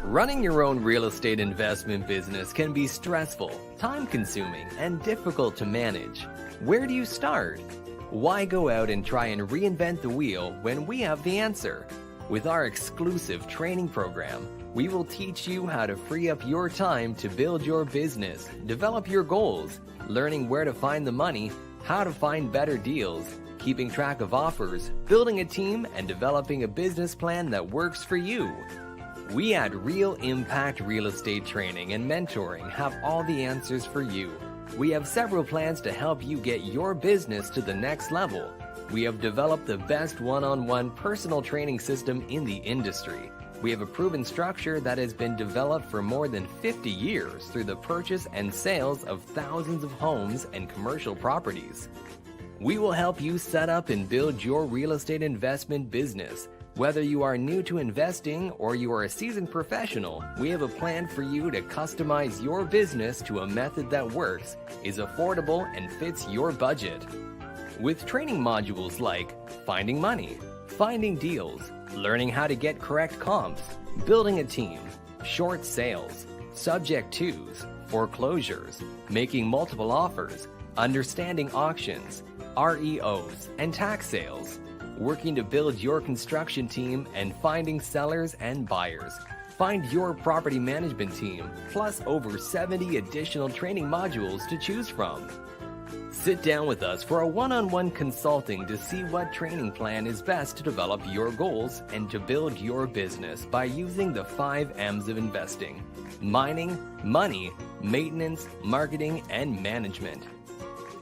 Running your own real estate investment business can be stressful, time-consuming, and difficult to manage. Where do you start? Why go out and try and reinvent the wheel when we have the answer? With our exclusive training program, we will teach you how to free up your time to build your business, develop your goals, learning where to find the money, how to find better deals, keeping track of offers, building a team, and developing a business plan that works for you. We at Real Impact Real Estate Training and Mentoring have all the answers for you. We have several plans to help you get your business to the next level. We have developed the best one-on-one personal training system in the industry. We have a proven structure that has been developed for more than 50 years through the purchase and sales of thousands of homes and commercial properties. We will help you set up and build your real estate investment business. Whether you are new to investing or you are a seasoned professional, we have a plan for you to customize your business to a method that works, is affordable, and fits your budget. With training modules like finding money, finding deals, learning how to get correct comps, building a team, short sales, subject twos, foreclosures, making multiple offers, understanding auctions, REOs, and tax sales, working to build your construction team, and finding sellers and buyers. Find your property management team, plus over 70 additional training modules to choose from. Sit down with us for a one-on-one consulting to see what training plan is best to develop your goals and to build your business by using the 5 M's of investing: mining, money, maintenance, marketing, and management.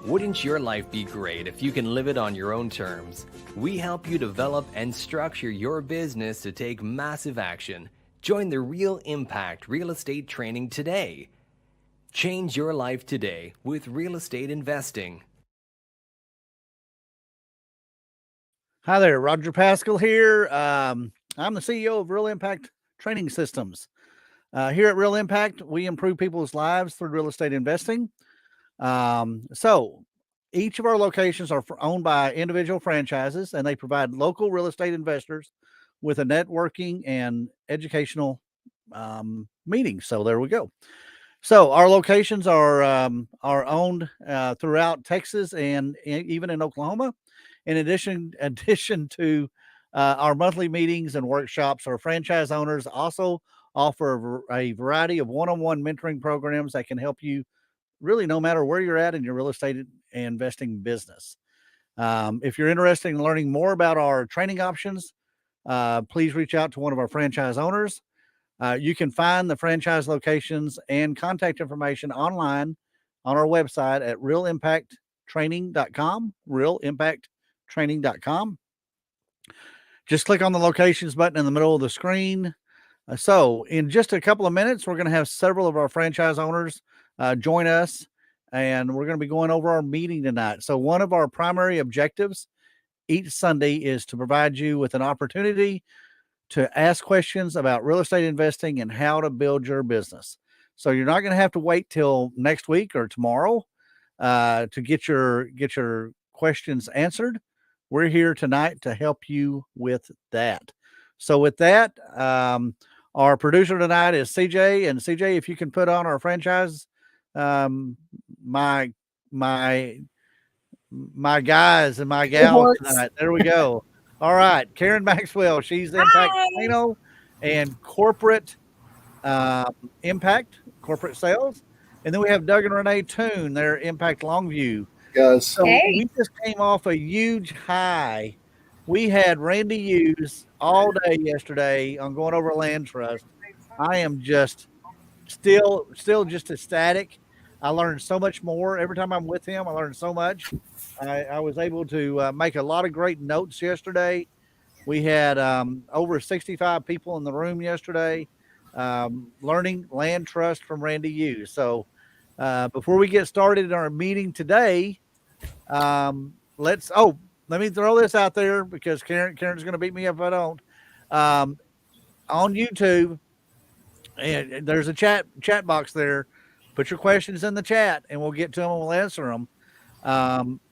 Wouldn't your life be great if you can live it on your own terms? We help you develop and structure your business to take massive action. Join the Real Impact Real Estate Training today. Change your life today with real estate investing. Hi there, Roger Pascal here. I'm the CEO of Real Impact Training Systems. Here at Real Impact, we improve people's lives through real estate investing. So each of our locations are owned by individual franchises, and they provide local real estate investors with a networking and educational meetings. So there we go. So our locations are owned throughout Texas and even in Oklahoma. In addition to our monthly meetings and workshops, our franchise owners also offer a variety of one-on-one mentoring programs that can help you really no matter where you're at in your real estate investing business. If you're interested in learning more about our training options, please reach out to one of our franchise owners. You can find the franchise locations and contact information online on our website at realimpacttraining.com, realimpacttraining.com. Just click on the locations button in the middle of the screen. So in just a couple of minutes, we're going to have several of our franchise owners join us, and we're going to be going over our meeting tonight. So one of our primary objectives each Sunday is to provide you with an opportunity to ask questions about real estate investing and how to build your business. So you're not going to have to wait till next week or tomorrow to get your questions answered. We're here tonight to help you with that. So with that, our producer tonight is CJ, and CJ, if you can put on our franchise, my guys and my gals tonight. There we go. All right, Karen Maxwell, she's Impact Plano and Corporate Impact, Corporate Sales. And then we have Doug and Renee Toon, they're Impact Longview. Guys. So we just came off a huge high. We had Randy Hughes all day yesterday on going over land trust. I am just still just ecstatic. I learned so much more. Every time I'm with him, I learned so much. I was able to make a lot of great notes yesterday. We had over 65 people in the room yesterday learning land trust from Randy Hughes. So before we get started in our meeting today, let me throw this out there because Karen's going to beat me up if I don't. On YouTube, and there's a chat box there. Put your questions in the chat and we'll get to them and we'll answer them.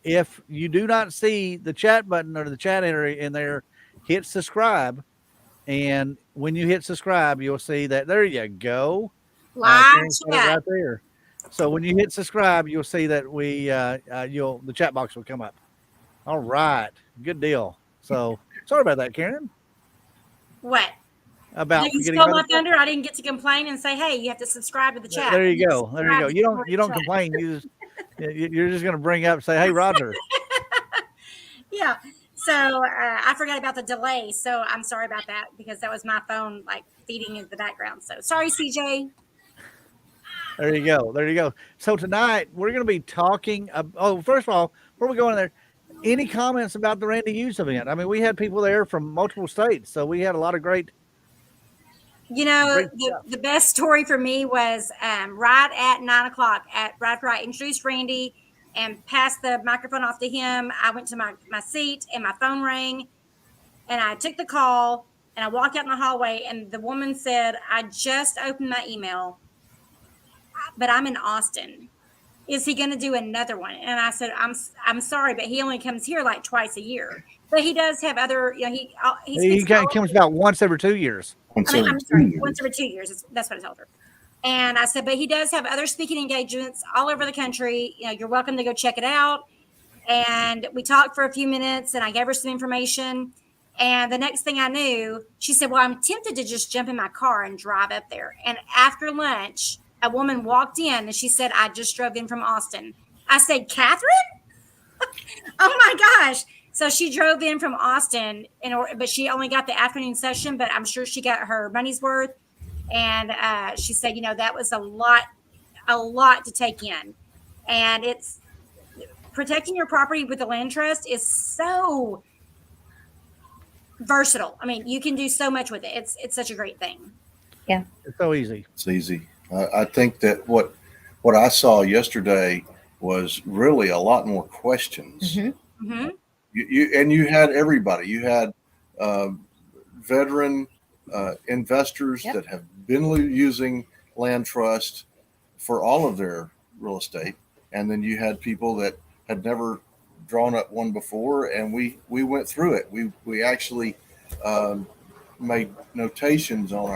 If you do not see the chat button or the chat area in there, hit subscribe And when you hit subscribe, you'll see that there you go. Live Karen's got it chat. right there. So when you hit subscribe, you'll see that the chat box will come up. All right, good deal. So sorry about that, Karen. What? About You forgetting stole about my the thunder. I didn't get to complain and say, "Hey, you have to subscribe to the chat." There you go. There you go. Subscribe to You the don't chat. complain. You're just going to bring up, say, "Hey, Roger." Yeah. So I forgot about the delay. So I'm sorry about that because that was my phone like feeding in the background. So sorry, CJ. There you go. There you go. So tonight we're going to be talking. First of all, before we go in there, any comments about the Randy Hughes event? I mean, we had people there from multiple states, so we had a lot of great. You know, Great stuff. the best story for me was right at 9 o'clock. Right after I introduced Randy and passed the microphone off to him, I went to my seat and my phone rang, and I took the call and I walked out in the hallway, and the woman said, "I just opened my email, but I'm in Austin. Is he going to do another one?" And I said, I'm sorry, but he only comes here like twice a year. But he does have other, you know, he speaks. He comes about once every 2 years. I'm sorry, once every 2 years. That's what I told her. And I said, but he does have other speaking engagements all over the country. You know, you're welcome to go check it out. And we talked for a few minutes, and I gave her some information. And the next thing I knew, she said, "Well, I'm tempted to just jump in my car and drive up there." And after lunch, a woman walked in and she said, "I just drove in from Austin." I said, "Catherine?" Oh my gosh. So she drove in from Austin, but she only got the afternoon session, but I'm sure she got her money's worth. And she said, that was a lot to take in. And it's protecting your property with the land trust is so versatile. I mean, you can do so much with it. It's such a great thing. Yeah. It's so easy. It's easy. I think that what I saw yesterday was really a lot more questions. Mm-hmm. Mm-hmm. You had everybody. You had veteran investors that have been using land trust for all of their real estate, and then you had people that had never drawn up one before, and we went through it. We actually made notations on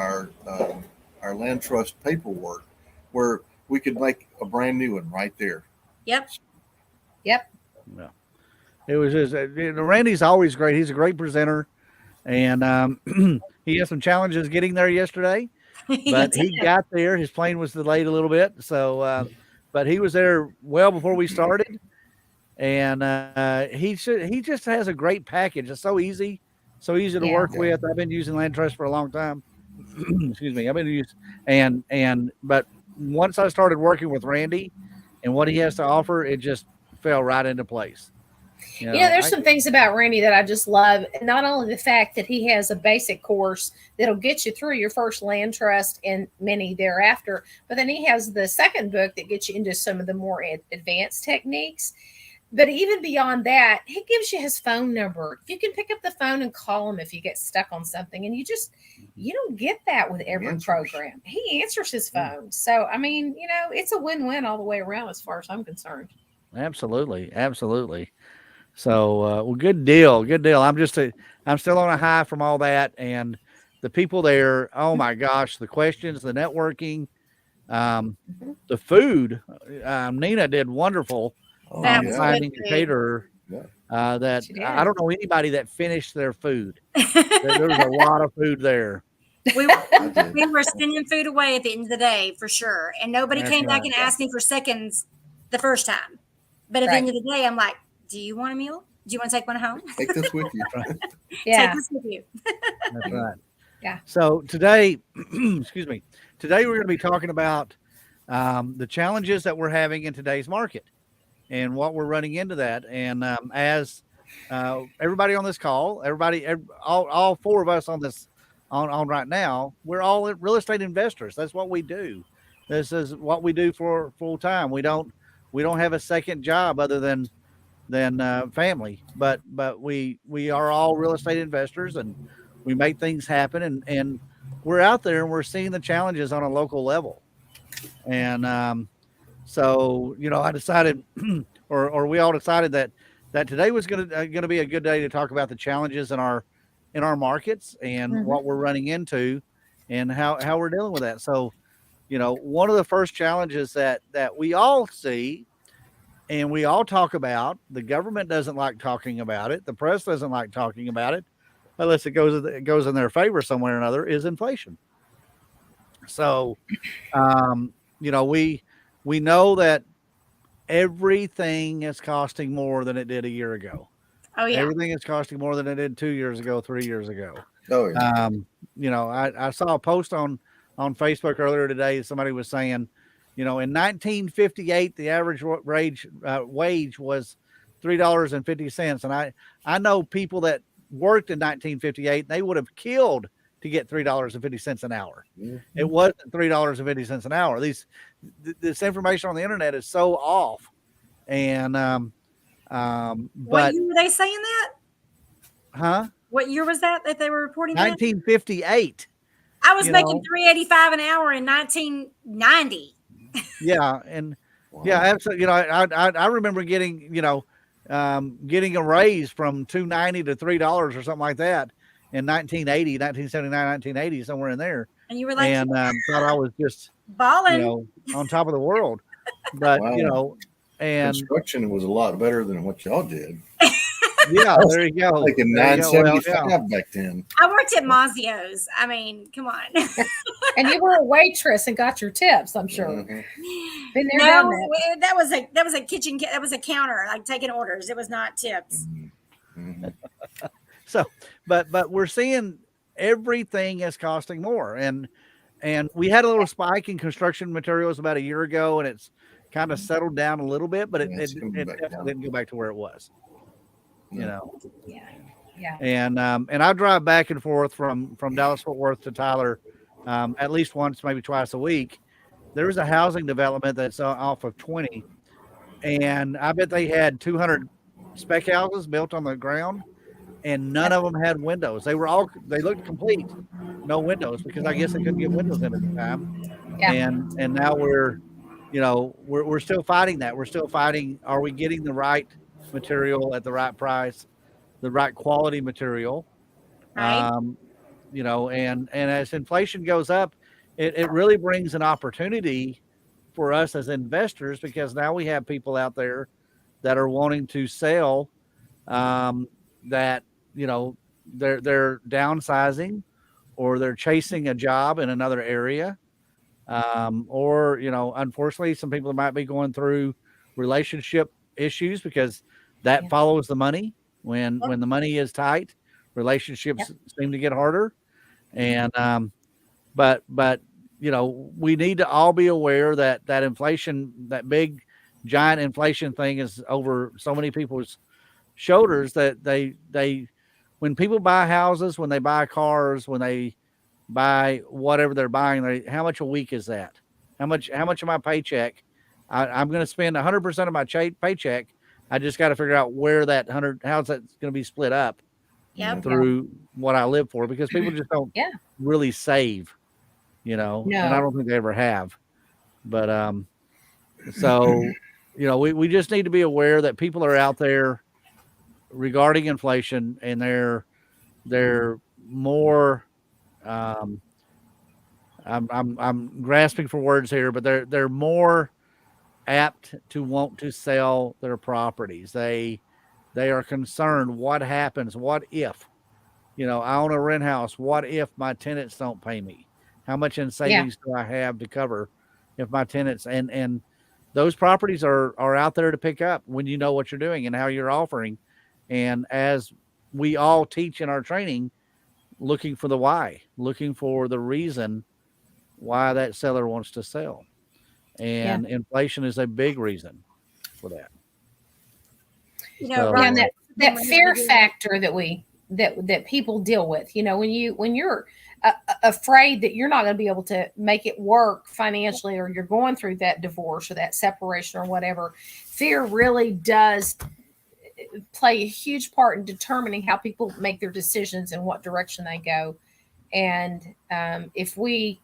our land trust paperwork where we could make a brand new one right there. Yep. Yeah. It was just Randy's always great. He's a great presenter, and he had some challenges getting there yesterday, but he got there. His plane was delayed a little bit, so but he was there well before we started, and he just has a great package. It's so easy to work with. I've been using Land Trust for a long time. Excuse me. I've been using but once I started working with Randy and what he has to offer, it just fell right into place. There's some things about Randy that I just love. Not only the fact that he has a basic course that'll get you through your first land trust and many thereafter, but then he has the second book that gets you into some of the more advanced techniques. But even beyond that, he gives you his phone number. You can pick up the phone and call him if you get stuck on something. And you don't get that with every program. He answers his phone. So, I mean, it's a win-win all the way around as far as I'm concerned. Absolutely. So, well, good deal. I'm still on a high from all that. And the people there, oh my gosh, the questions, the networking, the food, Nina did wonderful. Finding a caterer that I don't know anybody that finished their food. There was a lot of food there. We were sending food away at the end of the day for sure. And nobody came back and asked me for seconds the first time. But at the end of the day, I'm like, do you want a meal? Do you want to take one home? Take this with you. Take this with you. That's right. Yeah. So today, today we're going to be talking about the challenges that we're having in today's market and what we're running into that. And as everybody on this call, all four of us on this on right now, we're all real estate investors. That's what we do. This is what we do for full time. We don't have a second job other than family, but we are all real estate investors, and we make things happen, and we're out there and we're seeing the challenges on a local level. And so I decided or we all decided that today was going to be a good day to talk about the challenges in our in our markets and what we're running into and how we're dealing with that. So, one of the first challenges that we all see and we all talk about, the government doesn't like talking about it, the press doesn't like talking about it, unless it goes in their favor somewhere or another, is inflation. So, we know that everything is costing more than it did a year ago. Oh yeah. Everything is costing more than it did 2 years ago, 3 years ago. Oh yeah. I saw a post on Facebook earlier today. Somebody was saying, in 1958, the average wage was $3.50. And I know people that worked in 1958, and they would have killed to get $3.50 an hour. It wasn't $3.50 an hour. This information on the internet is so off. And what year were they saying that? Huh? What year was that they were reporting that? 1958. I was making $3.85 an hour in 1990. Yeah, and yeah, absolutely. I remember getting getting a raise from $2.90 to $3 or something like that in 1980, 1979, 1980, somewhere in there. And you were like, and thought I was just balling, on top of the world. But and construction was a lot better than what y'all did. Yeah, there you go. Like in 975 back then. I worked at Mazio's. I mean, come on. And you were a waitress and got your tips, I'm sure. Mm-hmm. Been there, done that was a kitchen. That was a counter, like taking orders. It was not tips. Mm-hmm. So, but we're seeing everything is costing more, and we had a little spike in construction materials about a year ago, and it's kind of settled down a little bit, but it definitely didn't go back to where it was. Yeah. And I drive back and forth from Dallas Fort Worth to Tyler at least once, maybe twice a week. There's a housing development that's off of 20, and I bet they had 200 spec houses built on the ground, and none of them had windows. They looked complete, no windows, because I guess they couldn't get windows in at the time. Yeah. And now we're still fighting that. We're still fighting. Are we getting the right material at the right price, the right quality material? Right. And as inflation goes up, it really brings an opportunity for us as investors, because now we have people out there that are wanting to sell, that they're downsizing, or they're chasing a job in another area, or unfortunately some people might be going through relationship issues, because that follows the money. When the money is tight, relationships seem to get harder. And but we need to all be aware that inflation, that big giant inflation thing, is over so many people's shoulders, that they when people buy houses, when they buy cars, when they buy whatever they're buying, how much a week is that? How much of my paycheck? I'm going to spend 100% of my paycheck. I just got to figure out where that how's that going to be split up through what I live for, because people just don't really save, and I don't think they ever have. But so we just need to be aware that people are out there regarding inflation, and they're more I'm grasping for words here, but they're more apt to want to sell their properties. They are concerned, what happens, what if, I own a rent house, what if my tenants don't pay me? How much in savings do I have to cover if my tenants, and those properties are out there to pick up when you know what you're doing and how you're offering. And as we all teach in our training, looking for the why, looking for the reason why that seller wants to sell. And inflation is a big reason for that. That fear factor that people deal with, when you're afraid that you're not going to be able to make it work financially, or you're going through that divorce or that separation or whatever, fear really does play a huge part in determining how people make their decisions and what direction they go. And if we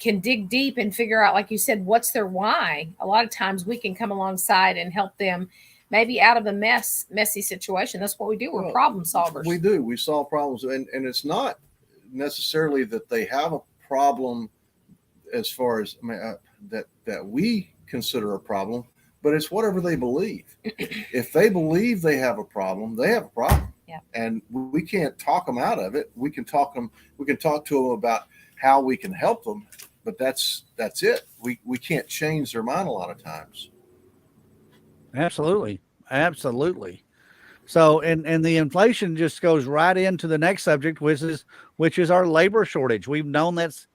can dig deep and figure out, like you said, what's their why, a lot of times we can come alongside and help them maybe out of a messy situation. That's what we do. We're problem solvers. We do. We solve problems, and it's not necessarily that they have a problem as far as that we consider a problem, but it's whatever they believe. If they believe they have a problem, they have a problem. Yeah. And we can't talk them out of it. We can talk to them about how we can help them, but that's it. We can't change their mind a lot of times. Absolutely. So, and the inflation just goes right into the next subject, which is our labor shortage. We've known that's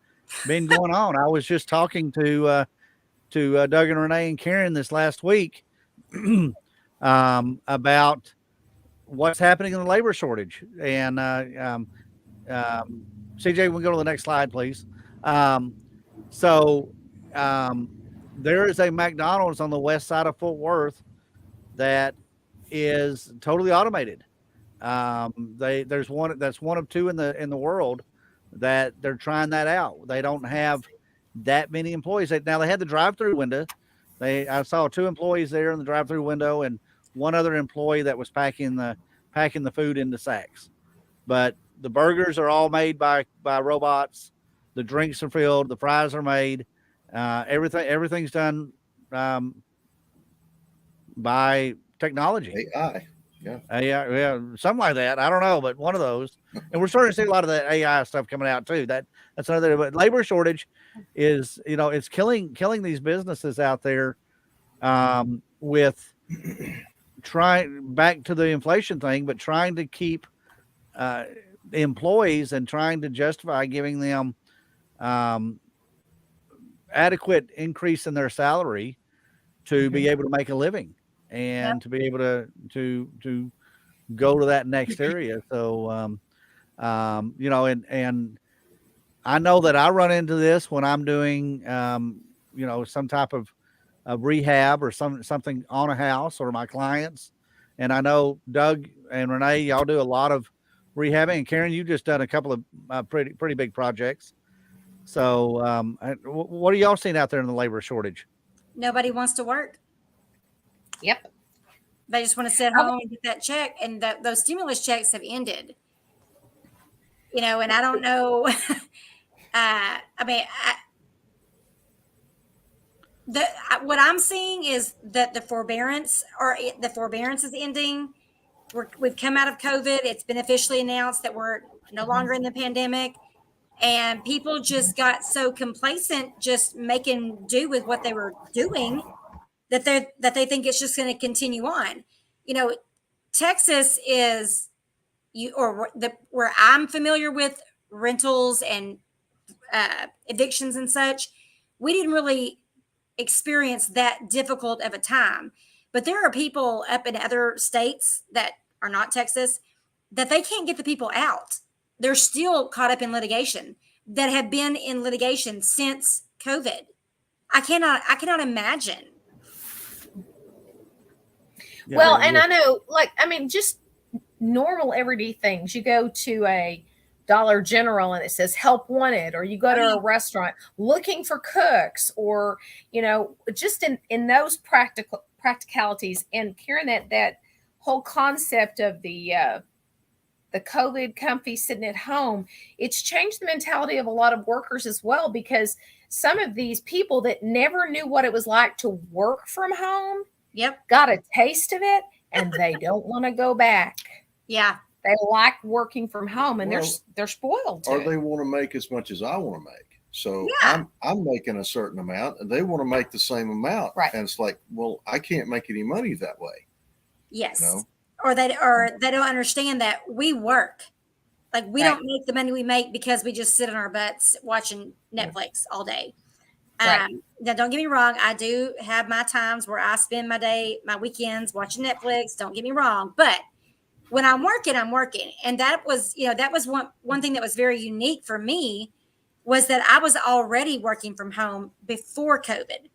been going on. I was just talking to Doug and Renee and Karen this last week about what's happening in the labor shortage. And CJ, we'll go to the next slide, please. There is a McDonald's on the west side of Fort Worth that is totally automated. There's one that's one of two in the world that they're trying that out. They don't have that many employees. Now they had the drive-through window. I saw 2 employees there in the drive-through window and one other employee that was packing the food into sacks. But the burgers are all made by robots. The drinks are filled. The fries are made. Everything's done by technology. AI. Yeah. Yeah, something like that. I don't know, but one of those. And we're starting to see a lot of that AI stuff coming out too. That's another. But labor shortage is, it's killing these businesses out there. With trying back to the inflation thing, but trying to keep employees and trying to justify giving them adequate increase in their salary to be able to make a living and to be able to go to that next area. So, and I know that I run into this when I'm doing, some type of rehab or something on a house or my clients. And I know Doug and Renee, y'all do a lot of rehabbing, and Karen, you've just done a couple of pretty big projects. So, what are y'all seeing out there in the labor shortage? Nobody wants to work. Yep. They just want to sit home and get that check, and those stimulus checks have ended. And I don't know. What I'm seeing is that the forbearance is ending. We've come out of COVID. It's been officially announced that we're no longer in the pandemic, and people just got so complacent, just making do with what they were doing, that they think it's just going to continue on. Texas is where I'm familiar with rentals and evictions and such. We didn't really experience that difficult of a time, but there are people up in other states that are not Texas that they can't get the people out. They're still caught up in litigation, that have been in litigation since COVID. I cannot imagine. Yeah, well, and I know, just normal everyday things. You go to a Dollar General and it says help wanted, or you go to a restaurant looking for cooks, or, just in those practicalities. And Karen, that whole concept of the COVID comfy sitting at home, it's changed the mentality of a lot of workers as well, because some of these people that never knew what it was like to work from home got a taste of it, and they don't want to go back. Yeah. They like working from home, and they're spoiled too. Or they want to make as much as I want to make. So I'm making a certain amount, and they want to make the same amount. Right. And it's like, well, I can't make any money that way. Yes. Or they don't understand that we work. Like, we don't make the money we make because we just sit on our butts watching Netflix all day. Now, don't get me wrong. I do have my times where I spend my weekends watching Netflix. Don't get me wrong. But when I'm working, I'm working. And that was one thing that was very unique for me, was that I was already working from home before COVID.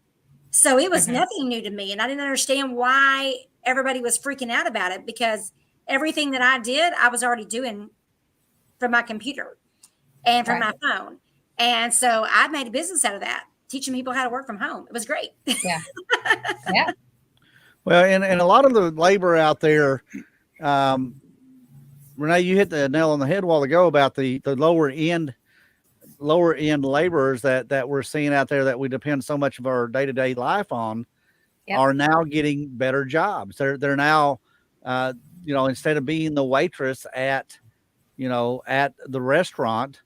So it was nothing new to me. And I didn't understand why everybody was freaking out about it, because everything that I did, I was already doing from my computer and from my phone. And so I made a business out of that, teaching people how to work from home. It was great. Yeah. Well, and a lot of the labor out there, Renee, you hit the nail on the head a while ago about the lower end laborers that we're seeing out there that we depend so much of our day-to-day life on. Yep. Are now getting better jobs. They're now, instead of being the waitress at the restaurant,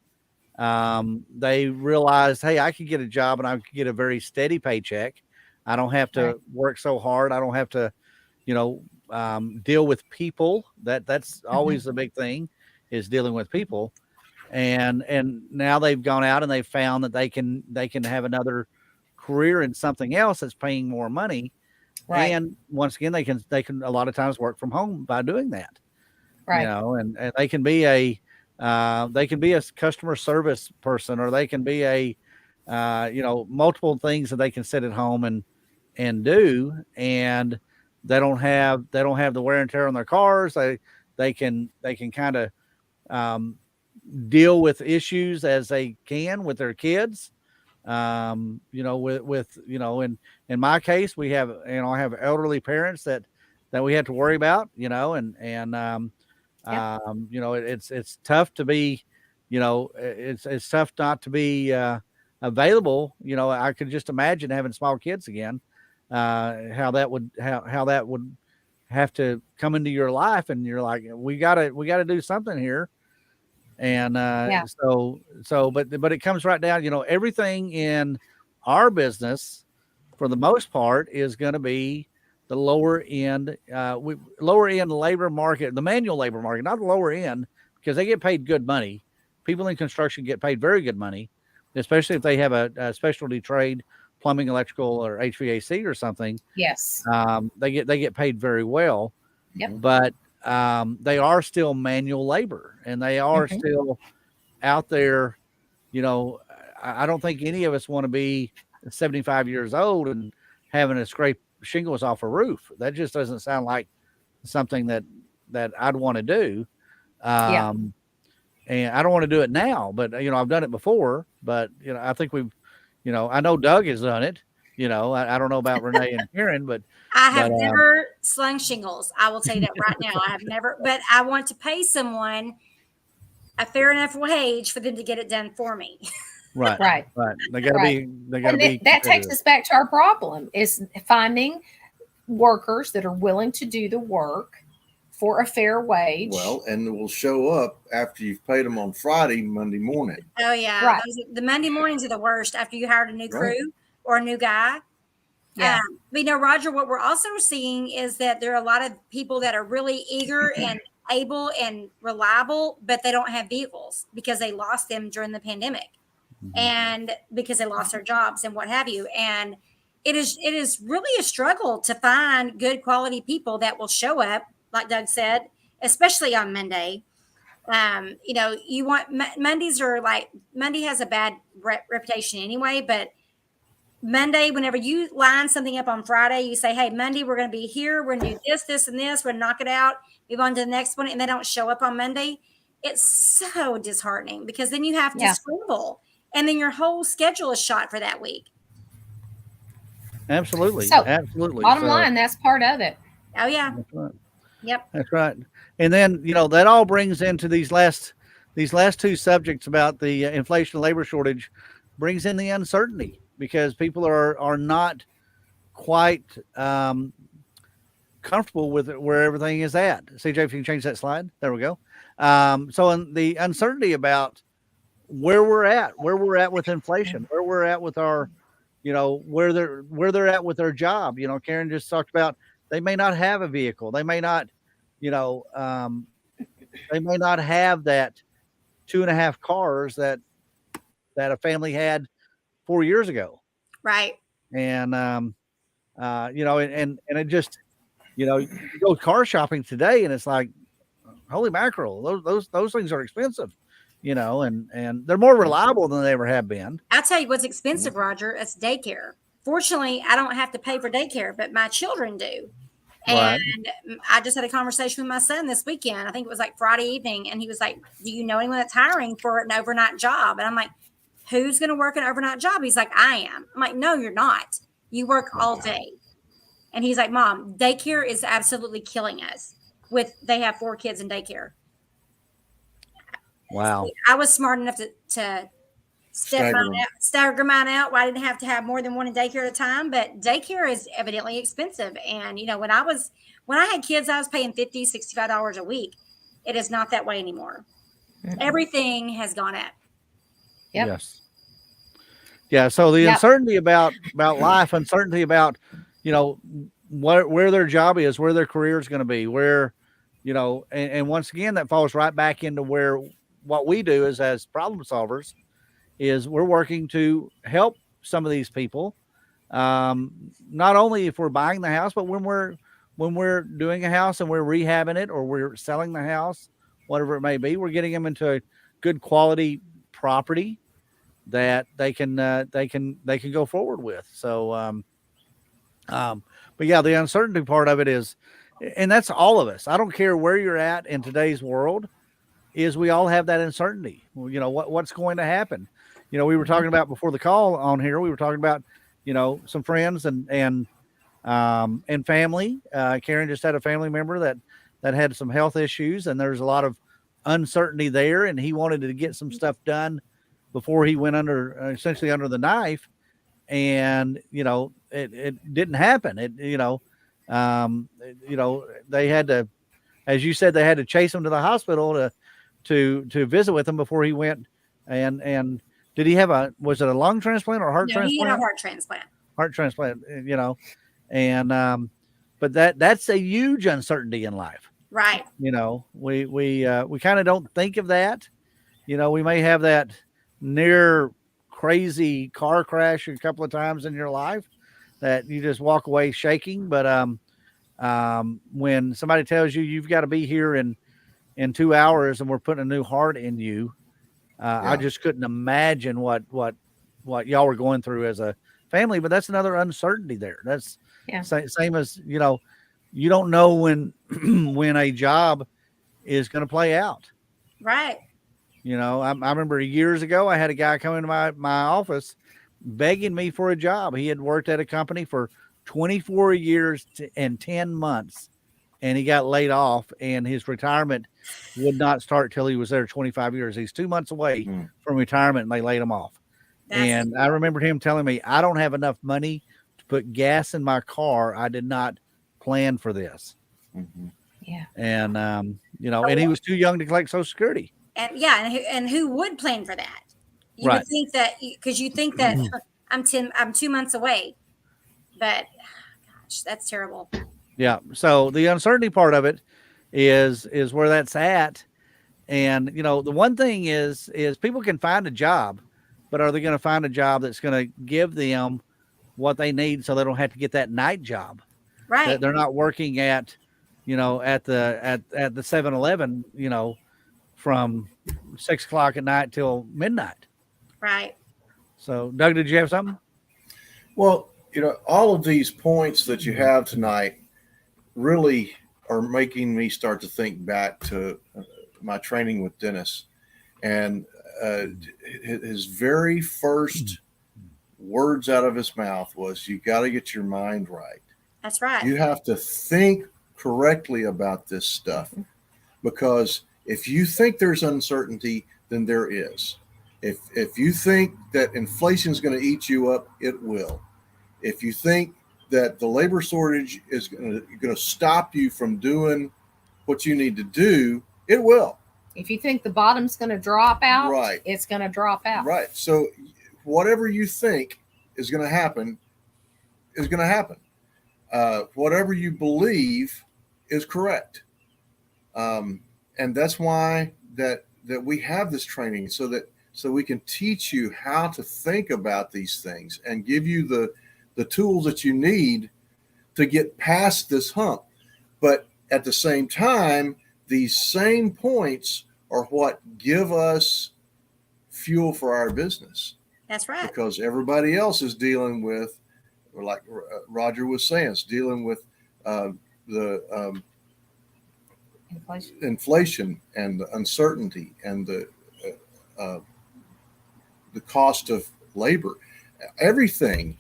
they realized, hey, I could get a job and I could get a very steady paycheck. I don't have to work so hard. I don't have to, deal with people. That's always the big thing, is dealing with people. And now they've gone out and they've found that they can have another career in something else that's paying more money. Right. And once again, they can a lot of times work from home by doing that. Right. And they can be a customer service person, or they can be a multiple things that they can sit at home and do, and they don't have the wear and tear on their cars. They can kind of deal with issues as they can with their kids. In my case, we have, I have elderly parents that we have to worry about, it's tough to be, it's tough not to be available. I could just imagine having small kids again, how that would have to come into your life, and you're like, we gotta do something here. And but it comes right down, everything in our business for the most part is going to be the lower end labor market, the manual labor market, not the lower end, because they get paid good money. People in construction get paid very good money, especially if they have a specialty trade, plumbing, electrical, or HVAC or something. Yes. They get paid very well. Yep. But they are still manual labor, and they are still out there. I don't think any of us want to be 75 years old and having to scrape shingles off a roof. That just doesn't sound like something that I'd want to do. And I don't want to do it now, but I've done it before. But I think we've, I know Doug has done it. I don't know about Renee and Karen, but I have never slung shingles. I will tell you that right now. I have never, but I want to pay someone a fair enough wage for them to get it done for me. Right. They gotta be. That takes us back to our problem, is finding workers that are willing to do the work for a fair wage. Well, and will show up after you've paid them on Friday, Monday morning. Oh yeah. Right. The Monday mornings are the worst after you hired a new crew or a new guy. Yeah. But Roger, what we're also seeing is that there are a lot of people that are really eager and able and reliable, but they don't have vehicles because they lost them during the pandemic, and because they lost their jobs and what have you. And it is really a struggle to find good quality people that will show up, like Doug said, especially on Monday. You want Mondays are like, Monday has a bad reputation anyway, but Monday, whenever you line something up on Friday, you say, hey, Monday, we're going to be here. We're going to do this, this, and this. We're going to knock it out, move on to the next one. And they don't show up on Monday. It's so disheartening, because then you have to scramble, and then your whole schedule is shot for that week. Absolutely. So, absolutely. Bottom line, that's part of it. Oh, yeah. That's right. Yep. That's right. And then, that all brings into these last two subjects about the inflation and labor shortage, brings in the uncertainty, because people are not quite comfortable with where everything is at. CJ, if you can change that slide. There we go. So in the uncertainty about where we're at with inflation, where we're at with our, where they're at with their job. Karen just talked about, they may not have a vehicle. They may not, they may not have that 2.5 cars that a family had 4 years ago. Right. And, and it just, you go car shopping today and it's like, holy mackerel, those things are expensive, and they're more reliable than they ever have been. I'll tell you what's expensive, Roger. It's daycare. Fortunately, I don't have to pay for daycare, but my children do. And I just had a conversation with my son this weekend. I think it was like Friday evening. And he was like, do you know anyone that's hiring for an overnight job? And I'm like, who's going to work an overnight job? He's like, I am. I'm like, no, you're not. You work all day. And he's like, Mom, daycare is absolutely killing us. They have 4 kids in daycare. Wow. I was smart enough to stagger mine out. Where I didn't have to have more than one in daycare at a time. But daycare is evidently expensive. And when I had kids, I was paying $50, $65 a week. It is not that way anymore. Mm-hmm. Everything has gone up. Yep. Yes. Yeah. So the uncertainty about life, uncertainty about, where their job is, where their career is going to be, where, and once again, that falls right back into where what we do is as problem solvers is we're working to help some of these people. Not only if we're buying the house, but when we're doing a house and we're rehabbing it or we're selling the house, whatever it may be, we're getting them into a good quality property that they can go forward with. So, but yeah, the uncertainty part of it is, and that's all of us. I don't care where you're at in today's world, is we all have that uncertainty. What's going to happen. We were talking about before the call on here. We were talking about, some friends and family. Karen just had a family member that had some health issues, and there's a lot of uncertainty there. And he wanted to get some stuff done before he went essentially under the knife. And, it didn't happen. They had to, as you said, they had to chase him to the hospital to visit with him before he went. And did he have was it a lung transplant or a heart transplant? He had a heart transplant. Heart transplant, and, but that's a huge uncertainty in life. Right. We kind of don't think of that. We may have that near crazy car crash a couple of times in your life that you just walk away shaking. But, when somebody tells you you've got to be here in 2 hours and we're putting a new heart in you, I just couldn't imagine what y'all were going through as a family. But that's another uncertainty there. That's same as, you don't know when when a job is going to play out. Right. I remember years ago, I had a guy come into my office begging me for a job. He had worked at a company for 24 years and 10 months, and he got laid off, and his retirement would not start till he was there 25 years. He's 2 months away from retirement, and they laid him off. And I remember him telling me, I don't have enough money to put gas in my car. I did not plan for this. Mm-hmm. Yeah. And, and he was too young to collect Social Security. And who would plan for that? You would think that, because you think that I'm 2 months away, but gosh, that's terrible. Yeah. So the uncertainty part of it is where that's at. And, the one thing is people can find a job, but are they going to find a job that's going to give them what they need so they don't have to get that night job? Right. They're not working at the 7-Eleven, from 6 o'clock at night till midnight. Right. So, Doug, did you have something? Well, all of these points that you have tonight really are making me start to think back to my training with Dennis. And his very first words out of his mouth was, you got to get your mind right. That's right. You have to think correctly about this stuff, because if you think there's uncertainty, then there is. If you think that inflation is going to eat you up, it will. If you think that the labor shortage is going to stop you from doing what you need to do, it will. If you think the bottom's going to drop out, right, it's going to drop out. Right. So whatever you think is going to happen is going to happen. Whatever you believe is correct. And that's why that we have this training, so we can teach you how to think about these things and give you the tools that you need to get past this hump. But at the same time, these same points are what give us fuel for our business. That's right. Because everybody else is dealing with, like Roger was saying, it's dealing with the inflation and the uncertainty and the cost of labor, everything.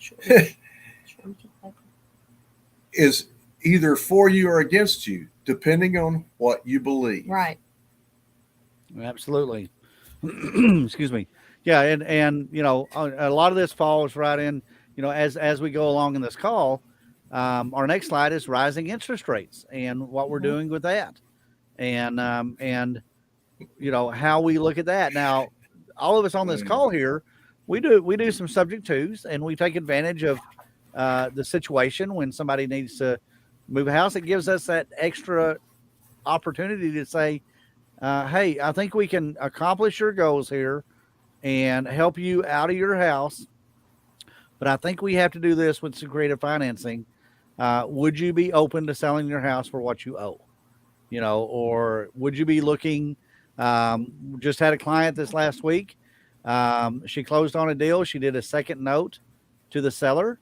is either for you or against you, depending on what you believe. Right. Absolutely. Excuse me. Yeah, and a lot of this falls right in, as we go along in this call. Our next slide is rising interest rates and what we're doing with that, and how we look at that. Now, all of us on this call here, we do some subject twos, and we take advantage of the situation when somebody needs to move a house. It gives us that extra opportunity to say, hey, I think we can accomplish your goals here and help you out of your house, but I think we have to do this with some creative financing. Would you be open to selling your house for what you owe? Or would you be looking? Just had a client this last week. She closed on a deal. She did a second note to the seller,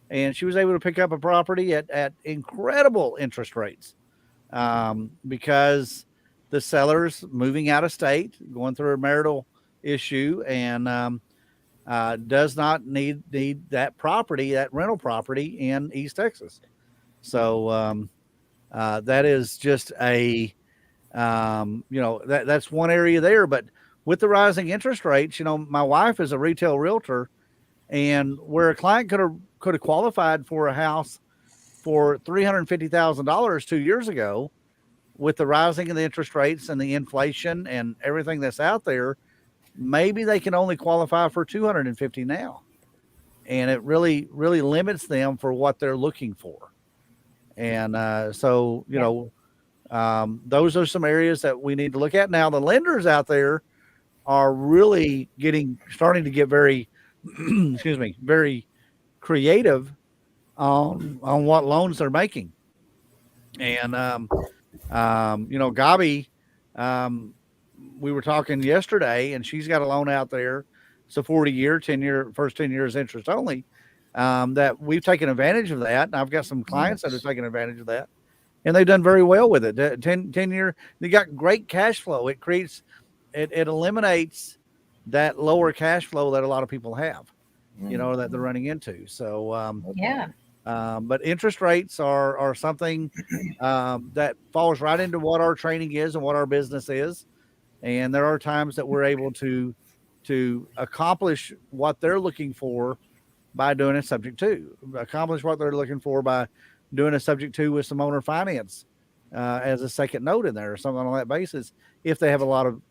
and she was able to pick up a property at incredible interest rates, because the seller's moving out of state, going through a marital issue, and does not need that property, that rental property in East Texas. So that is just that's one area there. But with the rising interest rates, my wife is a retail realtor, and where a client could have qualified for a house for $350,000 2 years ago, with the rising of the interest rates and the inflation and everything that's out there, maybe they can only qualify for 250 now. And it really, really limits them for what they're looking for. And those are some areas that we need to look at. Now, the lenders out there are really starting to get very, very creative on what loans they're making. And, Gabi, we were talking yesterday, and she's got a loan out there. It's a 40-year, first 10 years interest only. That we've taken advantage of that. And I've got some clients that have taken advantage of that, and they've done very well with it. 10 year, they got great cash flow. It eliminates that lower cash flow that a lot of people have, that they're running into. So, but interest rates are something that falls right into what our training is and what our business is. And there are times that we're able to accomplish what they're looking for by doing a subject to, accomplish what they're looking for by doing a subject to with some owner finance as a second note in there or something on that basis, if they have a lot of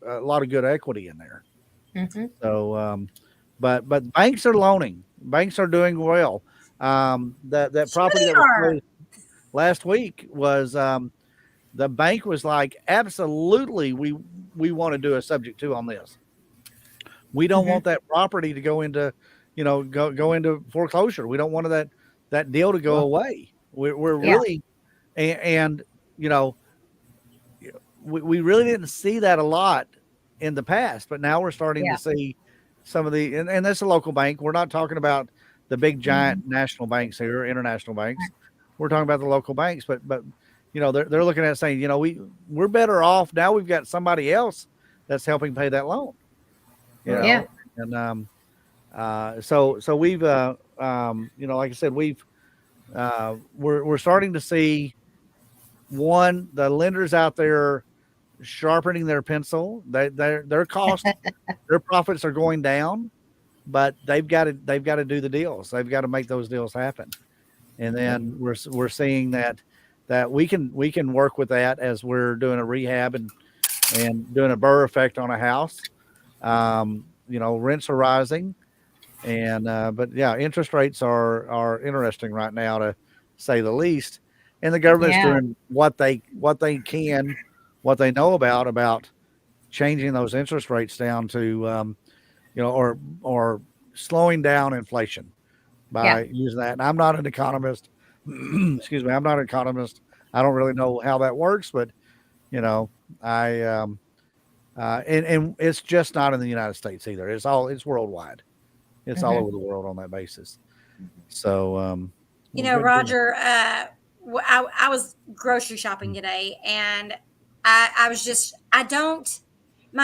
good equity in there. Mm-hmm. So, but banks are loaning. Banks are doing well. That property that was closed last week was the bank was like, absolutely, we want to do a subject to on this. We don't want that property to go into, go into foreclosure. We don't want that deal to go away. We're really, and we really didn't see that a lot in the past, but now we're starting to see some of the, and that's a local bank. We're not talking about the big giant national banks here, international banks. We're talking about the local banks, but they're looking at saying, we're better off now. We've got somebody else that's helping pay that loan. And so we've like I said, we're starting to see the lenders out there sharpening their pencil. Their cost, their profits are going down, but they've got to do the deals. They've got to make those deals happen. And then we're seeing that we can work with that as we're doing a rehab and doing a burr effect on a house. Rents are rising, and but interest rates are interesting right now, to say the least. And the government's doing what they can, what they know about changing those interest rates down to or slowing down inflation by using that. And I'm not an economist. Excuse me, I'm not an economist. I don't really know how that works, but and it's just not in the United States either. It's worldwide. It's all over the world on that basis. So, Roger, I was grocery shopping today, and my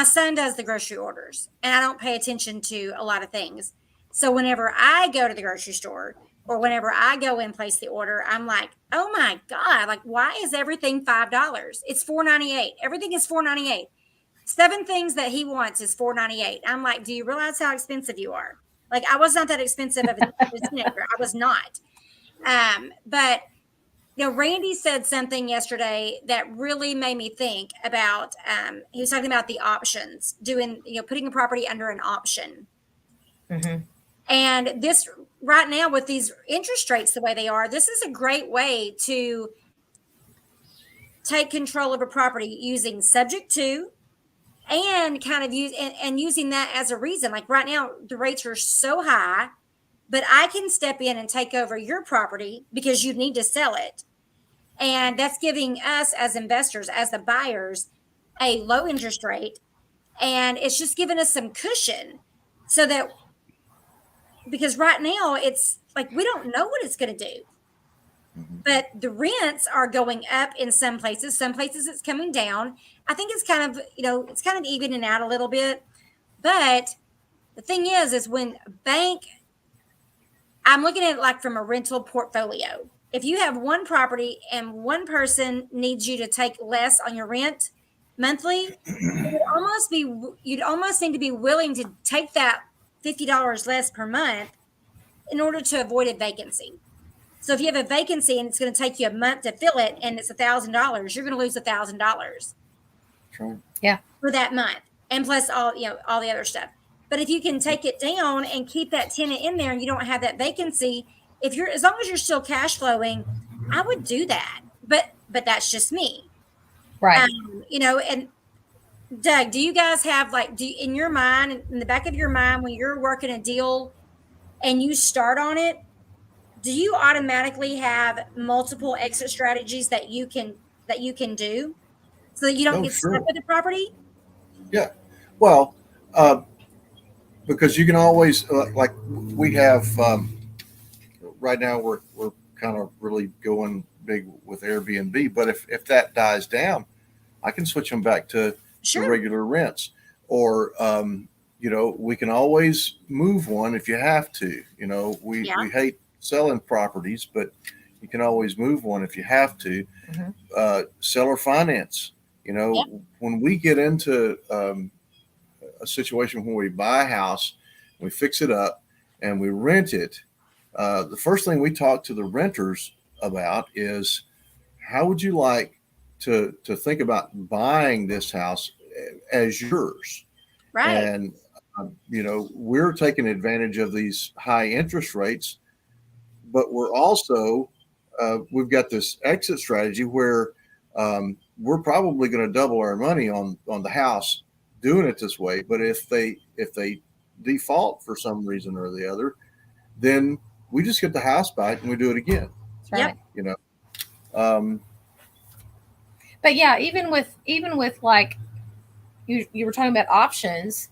son does the grocery orders, and I don't pay attention to a lot of things. So whenever I go to the grocery store, or whenever I go and place the order, I'm like, oh my God, like, why is everything $5? It's $4.98. Everything is $4.98. 7 things that he wants is $4.98. I'm like, do you realize how expensive you are? Like, I was not that expensive of a teenager. I was not. But Randy said something yesterday that really made me think about. He was talking about the options, putting a property under an option. Mm-hmm. And this right now, with these interest rates the way they are, this is a great way to take control of a property using subject to, and kind of using that as a reason. Like right now, the rates are so high, but I can step in and take over your property because you need to sell it. And that's giving us as investors, as the buyers, a low interest rate. And it's just giving us some cushion so that, because right now it's like, we don't know what it's going to do. But the rents are going up in some places. Some places it's coming down. I think it's kind of, it's kind of evening out a little bit. But the thing is when a bank, I'm looking at it like from a rental portfolio. If you have one property and one person needs you to take less on your rent monthly, you'd almost need to be willing to take that $50 less per month in order to avoid a vacancy. So if you have a vacancy and it's going to take you a month to fill it and it's $1,000, you're going to lose $1,000 for that month, and plus all the other stuff. But if you can take it down and keep that tenant in there and you don't have that vacancy, as long as you're still cash flowing, I would do that. But that's just me, right? And Doug, do you guys have in your mind, in the back of your mind, when you're working a deal and you start on it, do you automatically have multiple exit strategies that you can do so that you don't get stuck with the property? Yeah. Well, because you can always, like we have, right now we're kind of really going big with Airbnb, but if that dies down, I can switch them back to the regular rents, or, we can always move one if you have to. We hate selling properties, but you can always move one if you have to. Mm-hmm. Seller finance. When we get into a situation when we buy a house, we fix it up, and we rent it, the first thing we talk to the renters about is, how would you like to think about buying this house as yours? Right. And we're taking advantage of these high interest rates, but we're also we've got this exit strategy where we're probably going to double our money on the house doing it this way. But if they default for some reason or the other, then we just get the house back and we do it again. Right. But yeah, even with like you were talking about options,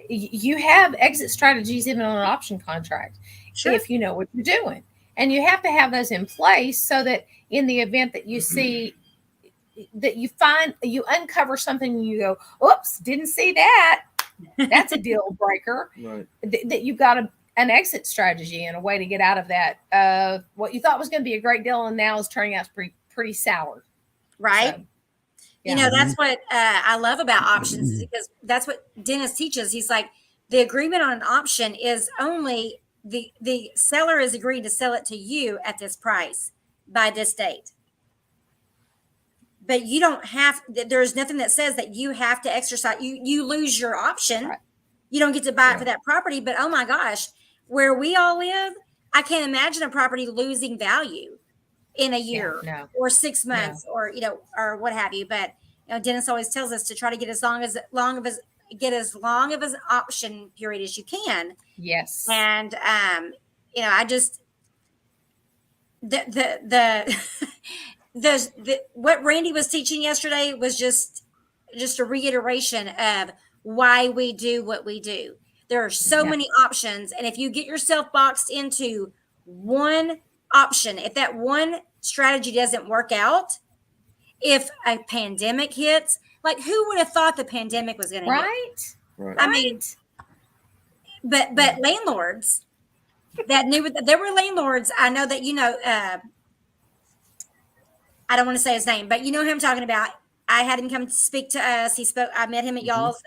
you have exit strategies even on an option contract, if you know what you're doing. And you have to have those in place so that in the event that you see that you uncover something and you go, oops, didn't see that. That's a deal breaker. Right. That you've got an exit strategy and a way to get out of that. What you thought was going to be a great deal and now is turning out to be pretty sour. Right. So, that's what I love about options, is because that's what Dennis teaches. He's like, the agreement on an option is only the seller is agreeing to sell it to you at this price by this date. But you don't have, there's nothing that says that you have to exercise. You lose your option. Right. You don't get to buy it for that property. But oh my gosh, where we all live, I can't imagine a property losing value in a year or 6 months or what have you. But Dennis always tells us to try to get as long of an option period as you can. Yes. And I just what Randy was teaching yesterday was just a reiteration of why we do what we do. There are so many options, and if you get yourself boxed into one option, if that one strategy doesn't work out, if a pandemic hits, like who would have thought the pandemic was going to hit? Right. I mean, but landlords that knew that there were landlords. I know that, I don't want to say his name, but you know who I'm talking about. I had him come to speak to us. I met him at y'all's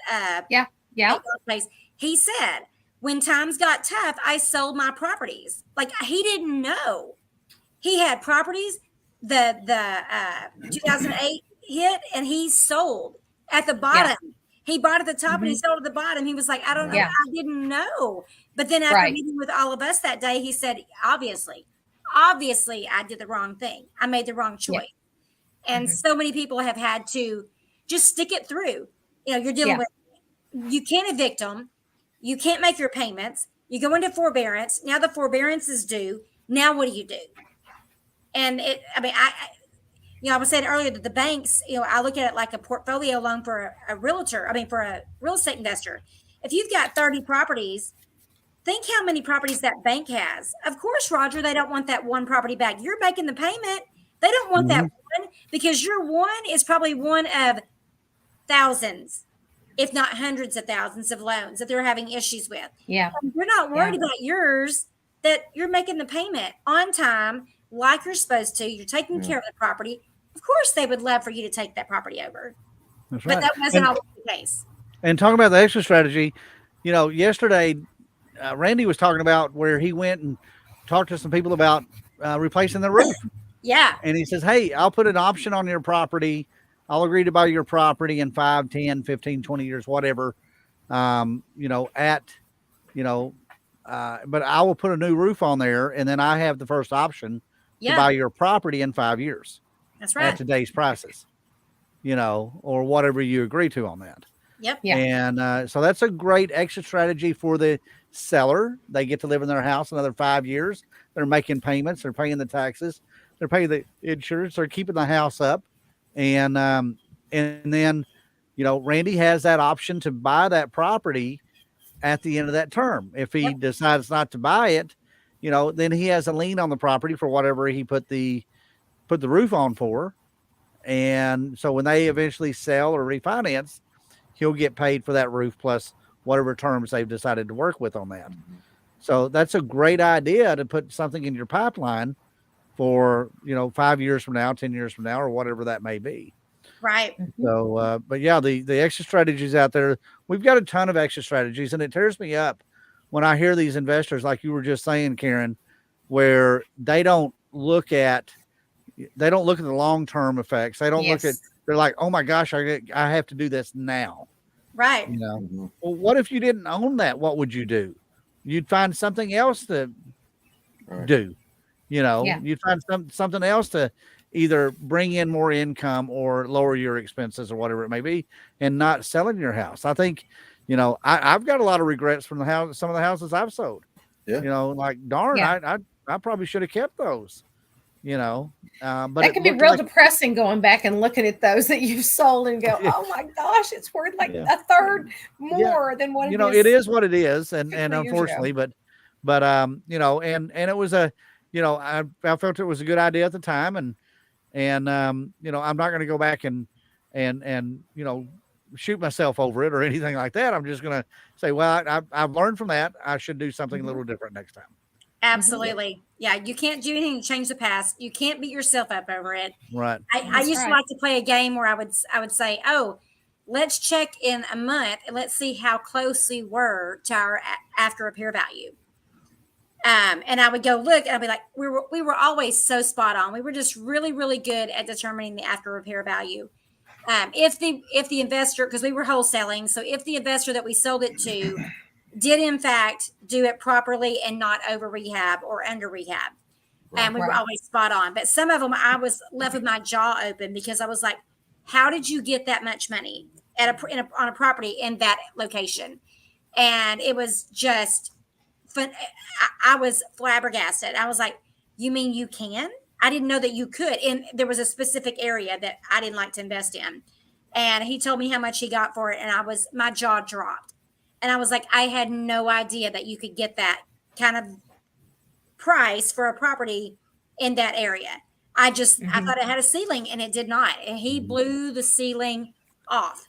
Yeah. at y'all's place. He said, when times got tough, I sold my properties. Like, he didn't know he had properties. The 2008 hit, and he sold at the bottom. He bought at the top and he sold at the bottom. He was like, I don't know. I didn't know. But then after meeting with all of us that day, he said, obviously, I did the wrong thing. I made the wrong choice. And so many people have had to just stick it through. You're dealing with, you can't evict them. You can't make your payments. You go into forbearance. Now the forbearance is due. Now what do you do? And I was saying earlier that the banks, I look at it like a portfolio loan for a realtor. For a real estate investor. If you've got 30 properties, think how many properties that bank has. Of course, Roger, they don't want that one property back. You're making the payment. They don't want that one, because your one is probably one of thousands, if not hundreds of thousands of loans that they're having issues with. Yeah. And you're not worried about yours, that you're making the payment on time like you're supposed to. You're taking care of the property. Of course, they would love for you to take that property over. That's But right. that wasn't always the case. And talking about the exit strategy, yesterday, Randy was talking about where he went and talked to some people about replacing the roof. Yeah. And he says, hey, I'll put an option on your property. I'll agree to buy your property in 5, 10, 15, 20 years, whatever, but I will put a new roof on there, and then I have the first option to buy your property in 5 years. That's right. At today's prices, or whatever you agree to on that. Yep. Yeah. And so that's a great exit strategy for the seller. They get to live in their house another 5 years. They're making payments. They're paying the taxes. They're paying the insurance. They're keeping the house up. And then, Randy has that option to buy that property at the end of that term. If he decides not to buy it, then he has a lien on the property for whatever he put the roof on for. And so when they eventually sell or refinance, he'll get paid for that roof plus whatever terms they've decided to work with on that. So that's a great idea to put something in your pipeline for, 5 years from now, 10 years from now, or whatever that may be. Right. So, but yeah, the exit strategies out there, we've got a ton of exit strategies, and it tears me up when I hear these investors, like you were just saying, Karen, where they don't look at the long-term effects. They don't look at, they're like, oh my gosh, I have to do this now. Right. Well, what if you didn't own that? What would you do? You'd find something else to do. You'd find something else to either bring in more income or lower your expenses or whatever it may be, and not selling your house. I think, I've got a lot of regrets from some of the houses I've sold. Like, darn, I probably should have kept those. But that can be real depressing going back and looking at those that you've sold and go, oh my gosh, it's worth like a third more than what it is. It is what it is. And unfortunately, but and it was I felt it was a good idea at the time. And I'm not going to go back and shoot myself over it or anything like that. I'm just going to say, well, I've learned from that. I should do something a little different next time. Absolutely. Yeah. You can't do anything to change the past. You can't beat yourself up over it. Right. I used to like to play a game where I would say, oh, let's check in a month and let's see how close we were to our after repair value. And I would go look and I'd be like, we were always so spot on. We were just really, really good at determining the after repair value. If the investor, because we were wholesaling, so if the investor that we sold it to did in fact do it properly and not over rehab or under rehab. And we were always spot on. But some of them I was left with my jaw open because I was like, how did you get that much money on a property in that location? And it was just fun. I was flabbergasted. I was like, you mean you can? I didn't know that you could. And there was a specific area that I didn't like to invest in. And he told me how much he got for it. And my jaw dropped. And I was like, I had no idea that you could get that kind of price for a property in that area. I thought it had a ceiling and it did not. And he blew the ceiling off.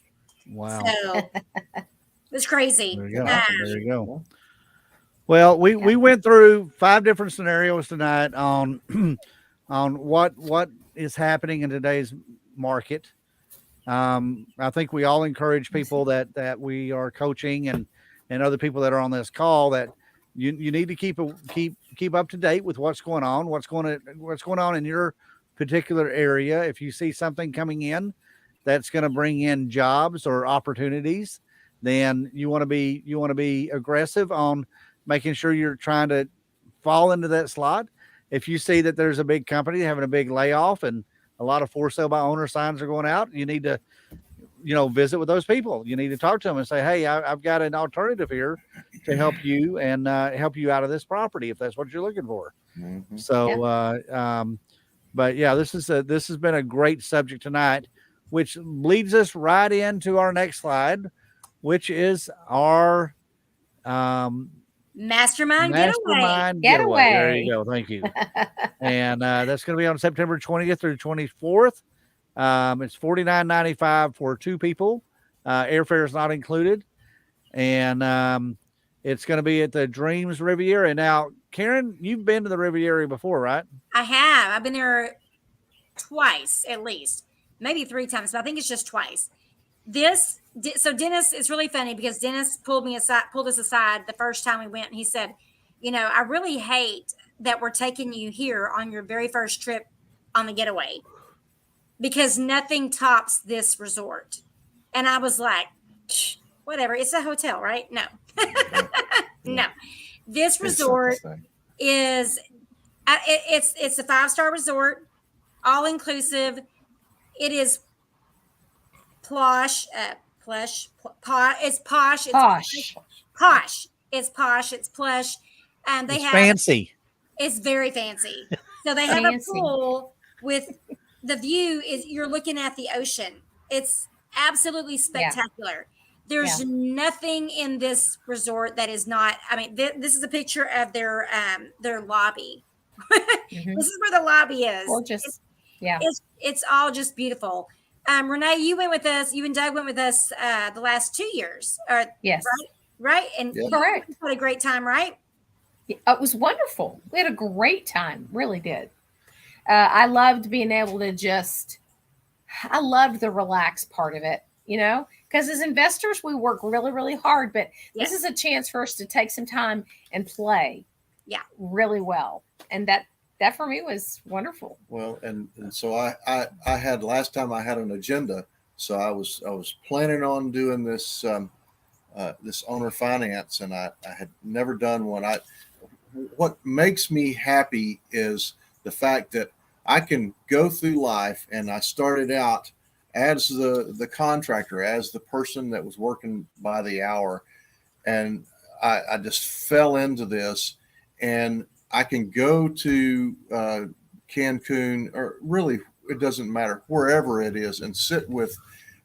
Wow. So it was crazy. There you go. Well, we went through 5 different scenarios tonight on on what is happening in today's market. I think we all encourage people that we are coaching and other people that are on this call that you need to keep up to date with what's going on in your particular area. If you see something coming in that's going to bring in jobs or opportunities, then you want to be aggressive on making sure you're trying to fall into that slot. If you see that there's a big company having a big layoff and a lot of for sale by owner signs are going out, you need to, visit with those people. You need to talk to them and say, hey, I've got an alternative here to help you and help you out of this property if that's what you're looking for. Mhm. So, but yeah, this has been a great subject tonight, which leads us right into our next slide, which is our Mastermind Mastermind Getaway. There you go. Thank you. And that's going to be on September 20th through 24th. It's $49.95 for 2 people. Airfare is not included. And it's going to be at the Dreams Riviera. Now, Karen, you've been to the Riviera before, right? I have. I've been there twice at least, maybe 3 times, but I think it's just twice. So Dennis, it's really funny because Dennis pulled us aside the first time we went, and he said, I really hate that we're taking you here on your very first trip on the getaway because nothing tops this resort. And I was like, whatever, it's a hotel, right? No. No. This resort is it's a 5-star resort, all inclusive. It is posh. It's posh. It's posh. It's posh. It's plush. And they have fancy. It's very fancy. So they have a pool with the view is you're looking at the ocean. It's absolutely spectacular. There's nothing in this resort that is not. I mean, this is a picture of their lobby. Mm-hmm. This is where the lobby is. Gorgeous. It's all just beautiful. Renee, you went with us. You and Doug went with us the last 2 years. Yes. Right. And correct. You had a great time, right? It was wonderful. We had a great time. Really did. I loved being able to I loved the relaxed part of it, because as investors, we work really, really hard, but this is a chance for us to take some time and play really well. And that for me was wonderful. Well, and so I had last time I had an agenda, so I was planning on doing this this owner finance, and I had never done one. What makes me happy is the fact that I can go through life, and I started out as the contractor, as the person that was working by the hour, and I just fell into this, and I can go to Cancun, or really, it doesn't matter, wherever it is, and sit with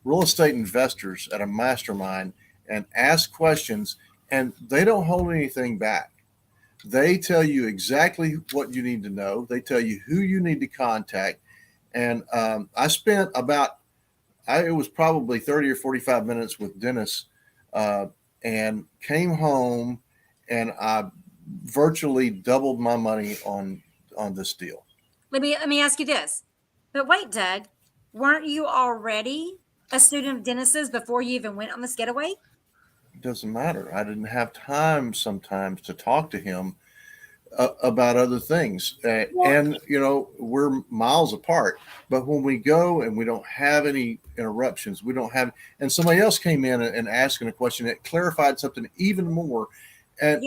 real estate investors at a mastermind and ask questions, and they don't hold anything back. They tell you exactly what you need to know. They tell you who you need to contact. And I spent it was probably 30 or 45 minutes with Dennis and came home, and I virtually doubled my money on this deal. Let me ask you this. But wait, Doug, weren't you already a student of Dennis's before you even went on this getaway? It doesn't matter. I didn't have time sometimes to talk to him about other things. And, we're miles apart. But when we go and we don't have any interruptions, and somebody else came in and asking a question that clarified something even more. And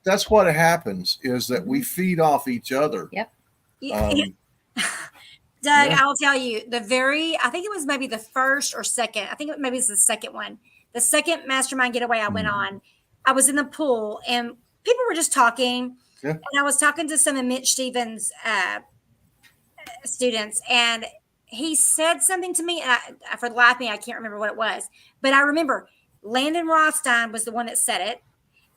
that's what happens, is that we feed off each other. Yep. Doug, I'll tell you, I think it was maybe the first or second. I think maybe it's the second one. The second mastermind getaway I went on, I was in the pool and people were just talking. Yeah. And I was talking to some of Mitch Stevens' students, and he said something to me, and for the life of me, I can't remember what it was. But I remember Landon Rothstein was the one that said it,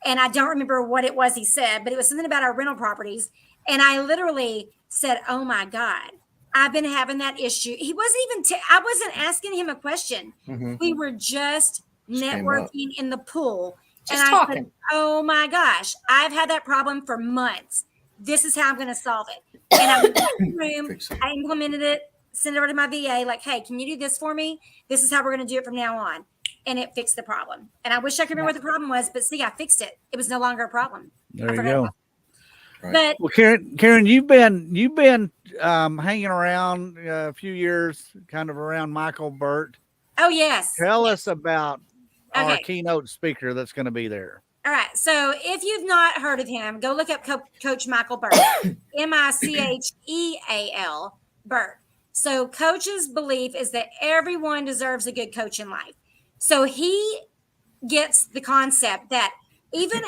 and I don't remember what it was he said, but it was something about our rental properties. And I literally said, oh, my God, I've been having that issue. He wasn't even I wasn't asking him a question. Mm-hmm. We were just networking in the pool. Just and talking. I said, oh my gosh, I've had that problem for months. This is how I'm going to solve it. And I went in the room, I implemented it, sent it over to my VA, like, hey, can you do this for me? This is how we're going to do it from now on. And it fixed the problem. And I wish I could remember what the problem was, but see, I fixed it. It was no longer a problem. There you go. Right. But Well, Karen, you've been hanging around a few years, kind of around Michael Burt. oh yes. Tell us about our Okay. keynote speaker that's going to be there. All right. So if you've not heard of him, go look up Coach Michael Burt, Micheal Burt. So Coach's belief is that everyone deserves a good coach in life. So he gets the concept that even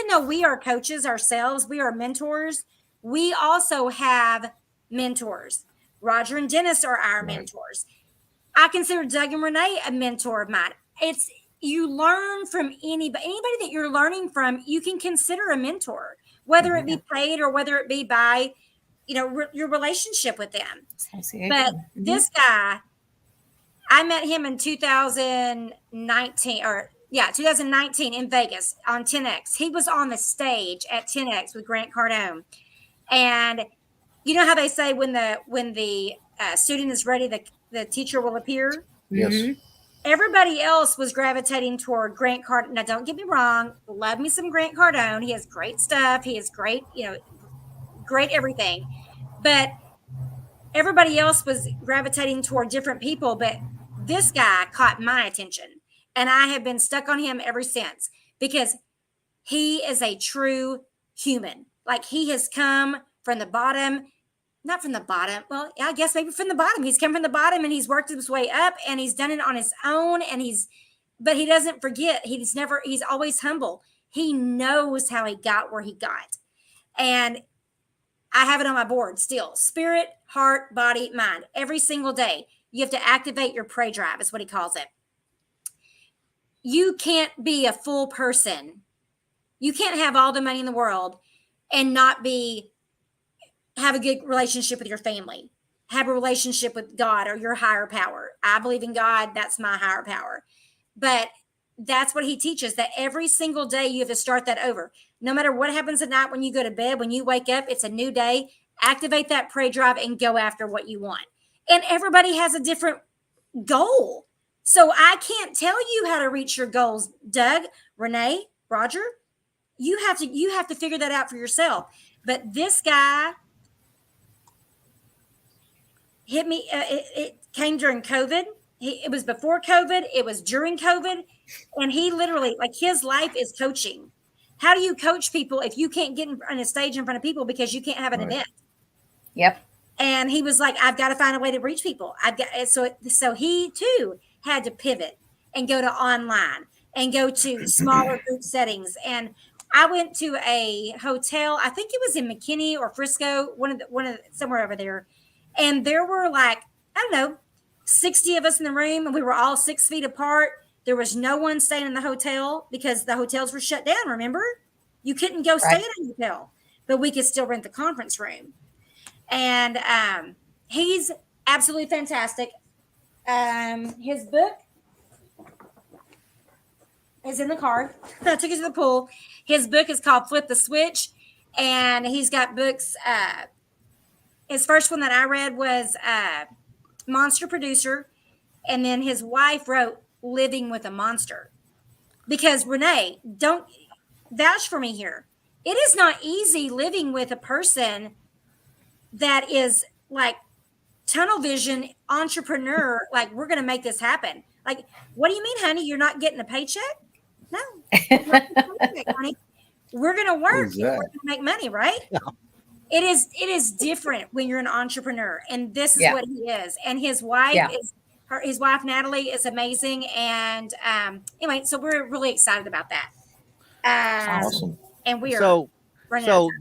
though we are coaches ourselves, we are mentors, we also have mentors. Roger and Dennis are our mentors. I consider Doug and Renee a mentor of mine. It's you learn from anybody that you're learning from, you can consider a mentor, whether it be paid or whether it be by, your relationship with them. But this guy, I met him in 2019 in Vegas on 10X. He was on the stage at 10X with Grant Cardone. And you know how they say when the student is ready, the teacher will appear? Yes. Everybody else was gravitating toward Grant Cardone. Now, don't get me wrong. Love me some Grant Cardone. He has great stuff. He is great, great everything. But everybody else was gravitating toward different people. But this guy caught my attention. And I have been stuck on him ever since because he is a true human. Like he has come from the bottom. Not from the bottom. Well, I guess maybe from the bottom. He's come from the bottom and he's worked his way up and he's done it on his own. But he doesn't forget. He's always humble. He knows how he got where he got. And I have it on my board still. Spirit, heart, body, mind. Every single day, you have to activate your prey drive, is what he calls it. You can't be a full person. You can't have all the money in the world and not have a good relationship with your family, have a relationship with God or your higher power. I believe in God. That's my higher power. But that's what he teaches, that every single day you have to start that over. No matter what happens at night when you go to bed, when you wake up, it's a new day. Activate that prey drive and go after what you want. And everybody has a different goal. So I can't tell you how to reach your goals, Doug, Renee, Roger. You have to figure that out for yourself. But this guy hit me. It came during COVID. It was before COVID. It was during COVID. And he literally, like his life is coaching. How do you coach people if you can't get on a stage in front of people because you can't have an event? Yep. And he was like, I've got to find a way to reach people. So he too had to pivot and go to online and go to smaller group settings. And I went to a hotel. I think it was in McKinney or Frisco, somewhere over there. And there were like, I don't know, 60 of us in the room, and we were all 6 feet apart. There was no one staying in the hotel because the hotels were shut down. Remember, you couldn't go stay in a hotel, but we could still rent the conference room. And he's absolutely fantastic. His book is in the car. I took it to the pool. His book is called Flip the Switch. And he's got books. His first one that I read was Monster Producer. And then his wife wrote Living with a Monster. Because Renee, don't vouch for me here. It is not easy living with a person that is like tunnel vision entrepreneur. Like, we're going to make this happen. Like, what do you mean, honey? You're not getting a paycheck? No. Honey. We're going to work. We're going to make money, right? Yeah. It is different when you're an entrepreneur. And this is what he is. And his wife his wife, Natalie, is amazing. And anyway, so we're really excited about that. Awesome. And we are.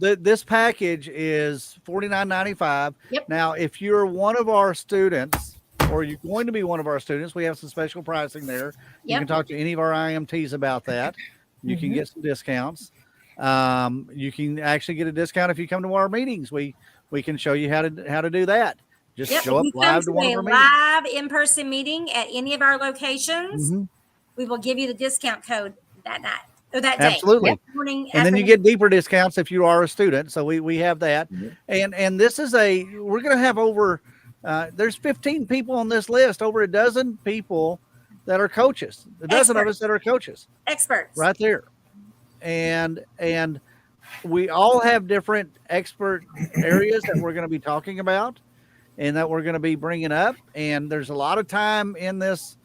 This package is $49.95. Yep. Now, if you're one of our students, or you're going to be one of our students, we have some special pricing there. You can talk to any of our IMTs about that. You can get some discounts. You can actually get a discount if you come to our meetings. We can show you how to do that. Just show up live to one of our meetings. Live in-person meeting at any of our locations. We will give you the discount code that night or that day. Absolutely. Yep. Morning, And then you get deeper discounts if you are a student. So we have that. And this is we're going to have over, there's 15 people on this list, over a dozen people that are coaches, a dozen of us that are coaches. Experts. Right there. And we all have different expert areas that we're going to be talking about and that we're going to be bringing up. And there's a lot of time in this.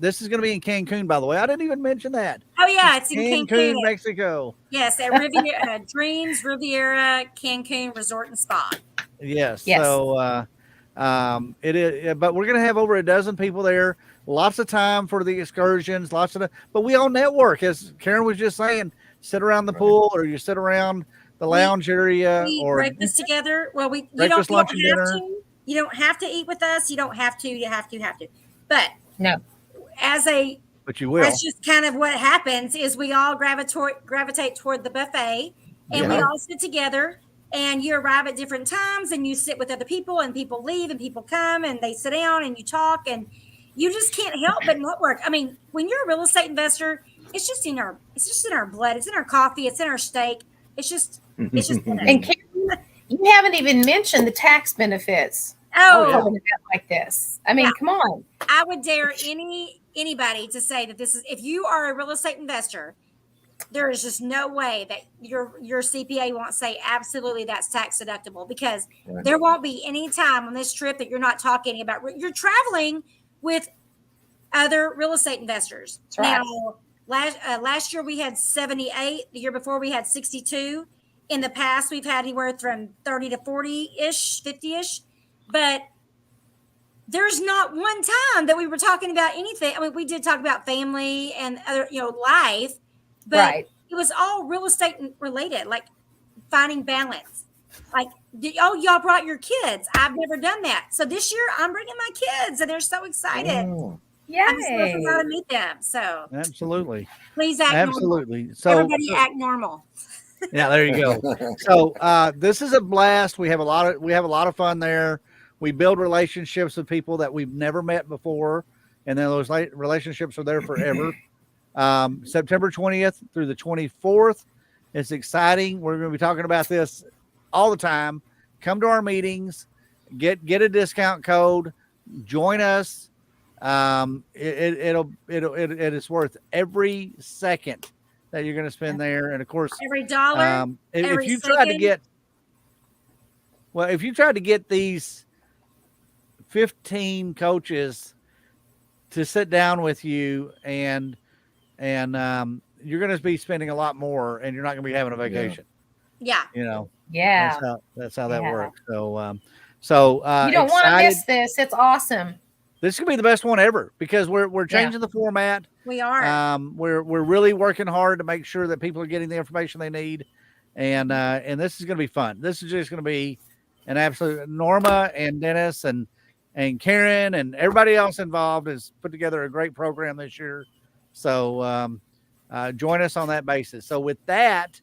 This is going to be in Cancun, by the way. I didn't even mention that. Oh yeah, it's in Cancun, Mexico. Yes, at Riviera, Dreams Riviera Cancun Resort and Spa. Yes. So it is, but we're going to have over a dozen people there. Lots of time for the excursions. But we all network, as Karen was just saying. Sit around the pool, or you sit around the lounge area, we or breakfast together. Well, you breakfast, don't lunch, have and dinner. to. You don't have to eat with us. You don't have to. You have to. But no, but you will. That's just kind of what happens. Is we all gravitate toward the buffet, and we all sit together. And you arrive at different times, and you sit with other people, and people leave, and people come, and they sit down, and you talk, and you just can't help but network. I mean, when you're a real estate investor, it's just in our blood. It's in our coffee. It's in our steak. It's just. In it. And Karen, you haven't even mentioned the tax benefits. Oh, of an event like this. I mean, come on. I would dare anybody to say that this is, if you are a real estate investor, there is just no way that your CPA won't say absolutely that's tax deductible, because there won't be any time on this trip that you're not talking about. You're traveling with other real estate investors. That's right. Now, last year we had 78. The year before we had 62. In the past, we've had anywhere from 30 to 40-ish, 50-ish. But there's not one time that we were talking about anything. I mean, we did talk about family and other, life, but it was all real estate related, like finding balance. Like, y'all brought your kids. I've never done that. So this year I'm bringing my kids, and they're so excited. Yay. I'm just looking forward to meet them. So absolutely. Please act normal. So everybody act normal. Yeah, there you go. So this is a blast. We have a lot of fun there. We build relationships with people that we've never met before, and then those relationships are there forever. September 20th through the 24th. It's exciting. We're going to be talking about this all the time. Come to our meetings, get a discount code, join us. It is worth every second that you're going to spend there. And of course, every dollar, if you tried to get these 15 coaches to sit down with you, and you're going to be spending a lot more, and you're not going to be having a vacation. Yeah. That's how that works. So you don't want to miss this. It's awesome. This could be the best one ever, because we're changing the format. We are. We're really working hard to make sure that people are getting the information they need, and this is going to be fun. This is just going to be an absolute. Norma and Dennis and Karen and everybody else involved has put together a great program this year. So join us on that basis. So with that,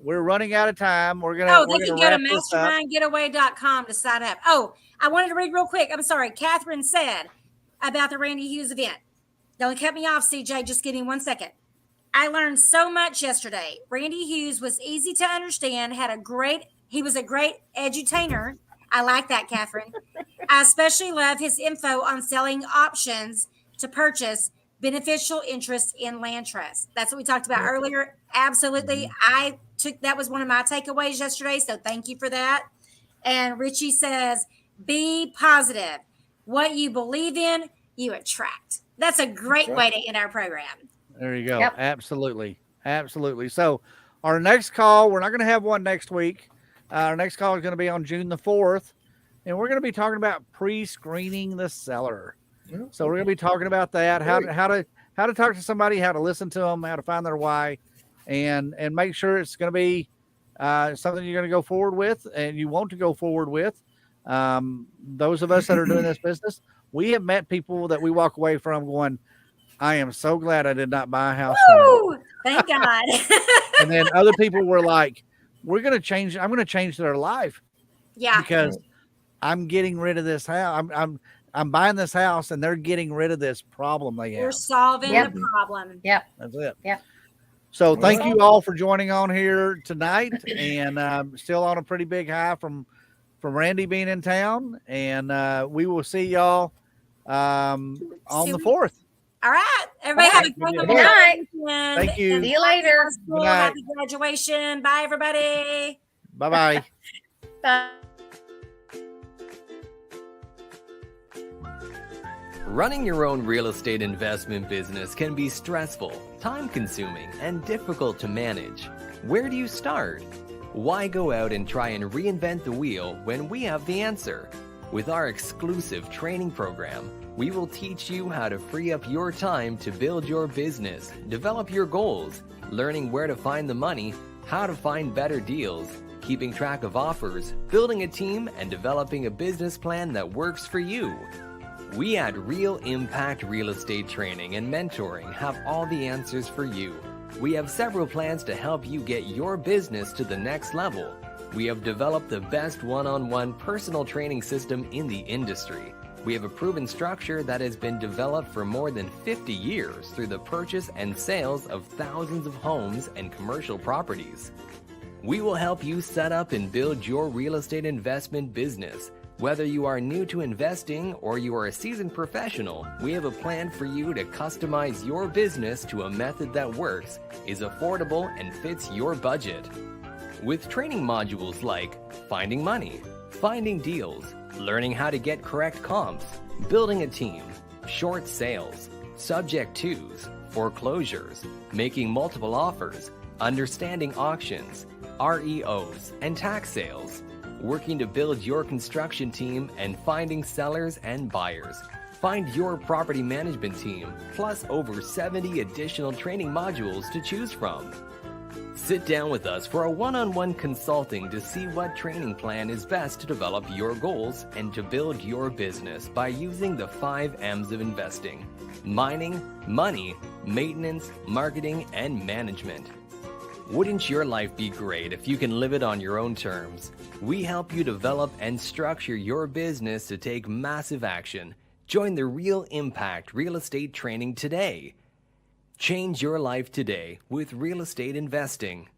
we're running out of time. We're gonna. They can go to mastermindgetaway.com to sign up. Oh, I wanted to read real quick. I'm sorry. Catherine said about the Randy Hughes event. Don't cut me off, CJ. Just give me 1 second. I learned so much yesterday. Randy Hughes was easy to understand. He was a great edutainer. I like that, Catherine. I especially love his info on selling options to purchase beneficial interest in land trust. That's what we talked about earlier. Absolutely. That was one of my takeaways yesterday. So thank you for that. And Richie says, be positive. What you believe in, you attract. That's a great way to end our program. There you go. Yep. Absolutely. So our next call, we're not going to have one next week. Our next call is going to be on June the 4th, and we're going to be talking about pre-screening the seller. So we're going to be talking about that, how to talk to somebody, how to listen to them, how to find their why, and make sure it's going to be something you're going to go forward with and you want to go forward with. Those of us that are doing this business, we have met people that we walk away from going, I am so glad I did not buy a house. Thank God. And then other people were like, I'm going to change their life. Yeah. Because I'm getting rid of this house. I'm buying this house and they're getting rid of this problem they We're have. solving Yep. the problem. Yep. That's it. Yep. So thank you all for joining on here tonight, and still on a pretty big high from Randy being in town, and we will see y'all on the 4th. All right. Everybody have a great Good night. weekend. Thank you. And See you later. school. Good night. Happy graduation. Bye, everybody. Bye-bye. Bye. Running your own real estate investment business can be stressful, time-consuming, and difficult to manage. Where do you start? Why go out and try and reinvent the wheel when we have the answer? With our exclusive training program, we will teach you how to free up your time to build your business, develop your goals, learning where to find the money, how to find better deals, keeping track of offers, building a team, and developing a business plan that works for you. We at Real Impact Real Estate Training and Mentoring have all the answers for you. We have several plans to help you get your business to the next level. We have developed the best one-on-one personal training system in the industry. We have a proven structure that has been developed for more than 50 years through the purchase and sales of thousands of homes and commercial properties. We will help you set up and build your real estate investment business. Whether you are new to investing or you are a seasoned professional, we have a plan for you to customize your business to a method that works, is affordable, and fits your budget. With training modules like finding money, finding deals, learning how to get correct comps, building a team, short sales, subject twos, foreclosures, making multiple offers, understanding auctions, REOs, and tax sales, working to build your construction team, and finding sellers and buyers. Find your property management team, plus over 70 additional training modules to choose from. Sit down with us for a one-on-one consulting to see what training plan is best to develop your goals and to build your business by using the 5 M's of investing: mining, money, maintenance, marketing, and management. Wouldn't your life be great if you can live it on your own terms? We help you develop and structure your business to take massive action. Join the Real Impact Real Estate Training today. Change your life today with real estate investing.